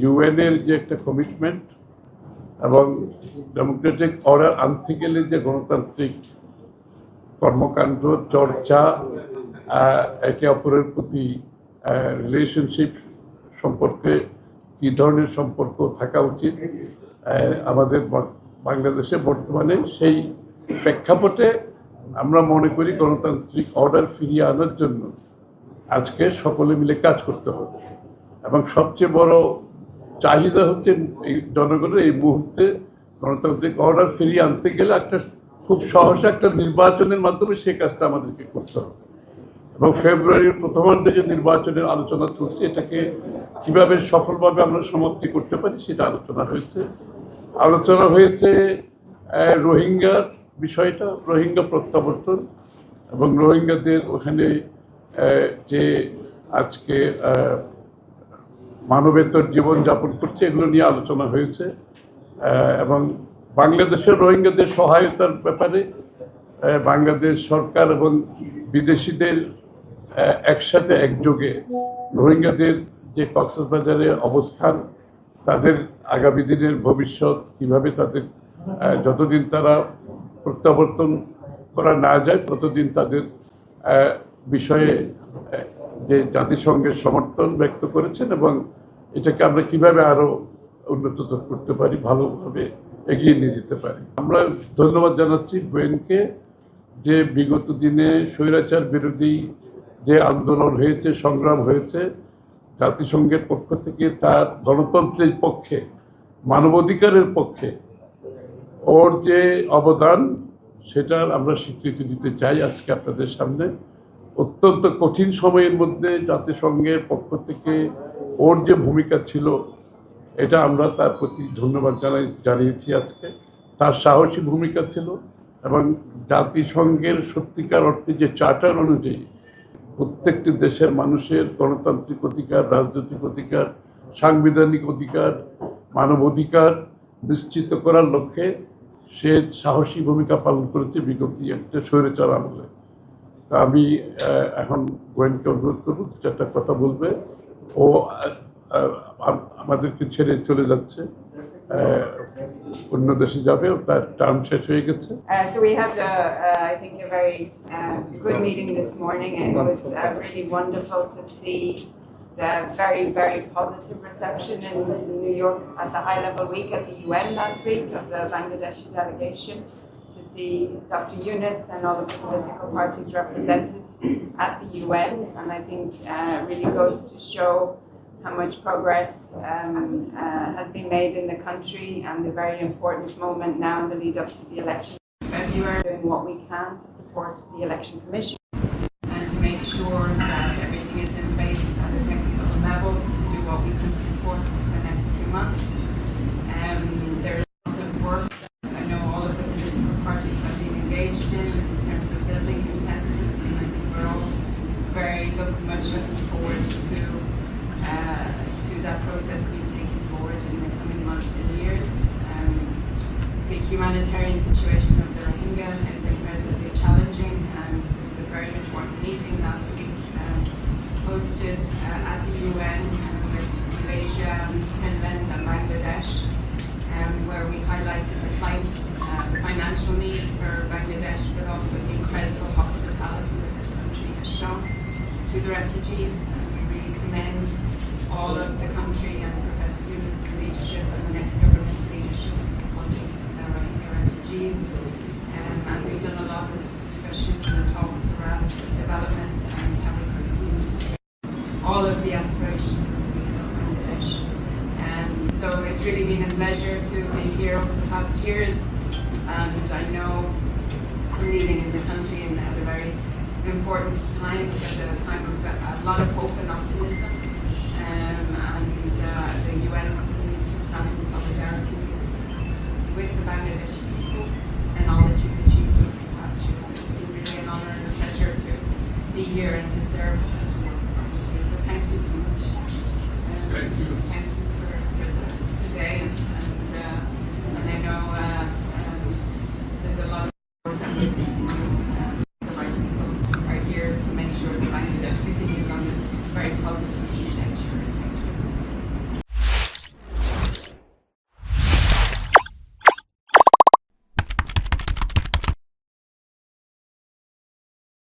ইউএনের যে একটা কমিটমেন্ট এবং ডেমোক্রেটিক অর্ডার আনতে গেলে যে গণতান্ত্রিক কর্মকাণ্ড চর্চা, একে অপরের প্রতি রিলেশনশিপ সম্পর্কে কী ধরনের সম্পর্ক থাকা উচিত আমাদের বাংলাদেশে বর্তমানে, সেই প্রেক্ষাপটে আমরা মনে করি গণতান্ত্রিক অর্ডার ফিরিয়ে আনার জন্য আজকে সকলে মিলে কাজ করতে হবে। এবং সবচেয়ে বড় চাহিদা হচ্ছে এই জনগণের এই মুহূর্তে গণতান্ত্রিক অর্ডার ফিরিয়ে আনতে গেলে একটা খুব সহসা একটা নির্বাচনের মাধ্যমে সে কাজটা আমাদেরকে করতে হবে। এবং ফেব্রুয়ারির প্রথমার্ধে যে নির্বাচনের আলোচনা চলছে, এটাকে কিভাবে সফলভাবে আমরা সমাপ্তি করতে পারি সেটা আলোচনা হয়েছে রোহিঙ্গার বিষয়টা, রোহিঙ্গা প্রত্যাবর্তন এবং রোহিঙ্গাদের ওখানে যে আজকে মানবেতর জীবনযাপন করছে এগুলো নিয়ে আলোচনা হয়েছে। এবং বাংলাদেশের রোহিঙ্গাদের সহায়তার ব্যাপারে বাংলাদেশ সরকার এবং বিদেশিদের একসাথে একযোগে রোহিঙ্গাদের যে কক্সবাজারে অবস্থান, তাদের আগামী দিনের ভবিষ্যৎ কীভাবে তাদের যতদিন তারা প্রত্যাবর্তন করা না যায় ততদিন তাদের বিষয়ে যে জাতিসংঘের সমর্থন ব্যক্ত করেছেন এবং এটাকে আমরা কিভাবে আরও উন্নততর করতে পারি, ভালোভাবে এগিয়ে নিয়ে যেতে পারি। আমরা ধন্যবাদ জানাচ্ছি ইউএনকে যে বিগত দিনে স্বৈরাচার বিরোধী যে আন্দোলন হয়েছে, সংগ্রাম হয়েছে, জাতিসংঘের পক্ষ থেকে তার গণতন্ত্রের পক্ষে, মানবাধিকারের পক্ষে ওর যে অবদান সেটার আমরা স্বীকৃতি দিতে চাই আজকে আপনাদের সামনে। অত্যন্ত কঠিন সময়ের মধ্যে জাতিসংঘের পক্ষ থেকে ওর যে ভূমিকা ছিল এটা আমরা তার প্রতি ধন্যবাদ জানিয়েছি আজকে। তার সাহসী ভূমিকা ছিল এবং জাতিসংঘের সত্যিকার অর্থে যে চার্টার অনুযায়ী প্রত্যেকটি দেশের মানুষের গণতান্ত্রিক অধিকার, রাজনৈতিক অধিকার, সাংবিধানিক অধিকার, মানব অধিকার নিশ্চিত করার লক্ষ্যে সে সাহসী ভূমিকা পালন করেছে বিগত একটা স্বৈরাচার আমলে। তা আমি এখন গোয়েনকে অনুরোধ করব দু চারটা কথা বলবে। ও আমাদেরকে ছেড়ে চলে যাচ্ছে, অন্য দেশে যাবে, তার টার্ম শেষ হয়ে গেছে। So we had, I think, a very good meeting this morning, and it was really wonderful to see the very, very positive reception in New York at the high-level week at the UN last week of the Bangladeshi delegation, to see Dr. Yunus and all of the political parties represented at the UN, and I think really goes to show how much progress has been made in the country, and the very important moment now in the lead up to the election in February, doing what we can to support the Election Commission and to make sure that everything is in place at a technical level to do what we can support in the next few months. There is lots of work I know all of the political parties have been engaged in terms of building consensus, and I think we're all very much looking forward to that process being taken forward in the coming months and years. The humanitarian situation of the Rohingya is incredibly challenging, and there was a very important meeting last week hosted at the UN with Malaysia, Finland and Bangladesh, where we highlighted the financial needs for Bangladesh, but also the incredible hospitality that this country has shown to the refugees. We really commend all of the country and Professor Yunus's leadership and the next government's leadership in supporting Rohingya refugees. And we've done a lot of discussions and talks around development and how we can continue to all of the aspirations of the people of Bangladesh. So it's really been a pleasure to be here over the past years, and I know leading in the country and at a very important time, at a time of a lot of hope and optimism, and